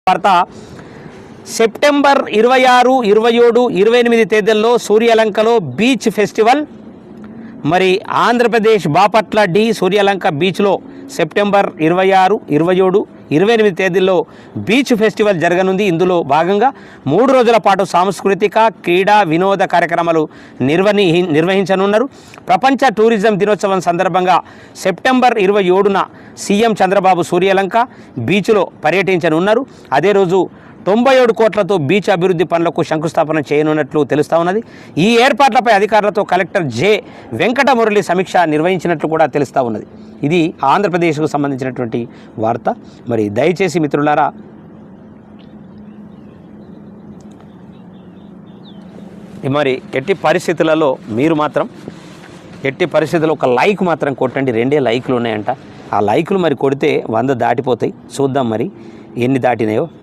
వార్త సెప్టెంబర్ 26, 27, 28 తేదీల్లో సూర్యలంకలో beach festival. మరి ఆంధ్రప్రదేశ్ బాపట్ల డి సూర్యలంక బీచ్లో సెప్టెంబర్ 26, 27, 28 తేదీల్లో బీచ్ ఫెస్టివల్ జరగనుంది. ఇందులో భాగంగా 3 రోజుల పాటు సాంస్కృతిక, క్రీడా, వినోద కార్యక్రమాలు నిర్వహించనున్నారు. ప్రపంచ టూరిజం దినోత్సవం సందర్భంగా సెప్టెంబర్ 27న సీఎం చంద్రబాబు సూర్యలంక బీచ్లో పర్యటించనున్నారు. అదే రోజు 97 కోట్లతో బీచ్ అభివృద్ధి పనులకు శంకుస్థాపన చేయనున్నట్లు తెలుస్తూ ఉన్నది. ఈ ఏర్పాట్లపై అధికారులతో కలెక్టర్ జె వెంకటమురళి సమీక్ష నిర్వహించినట్లు కూడా తెలుస్తూ ఉన్నది. ఇది ఆంధ్రప్రదేశ్కు సంబంధించినటువంటి వార్త. మరి దయచేసి మిత్రులారా, మరి ఎట్టి పరిస్థితులలో మీరు మాత్రం ఎట్టి పరిస్థితుల్లో ఒక లైక్ మాత్రం కొట్టండి. 2 లైకులు ఉన్నాయంట. ఆ లైకులు మరి కొడితే 100 దాటిపోతాయి. చూద్దాం మరి ఎన్ని దాటినాయో.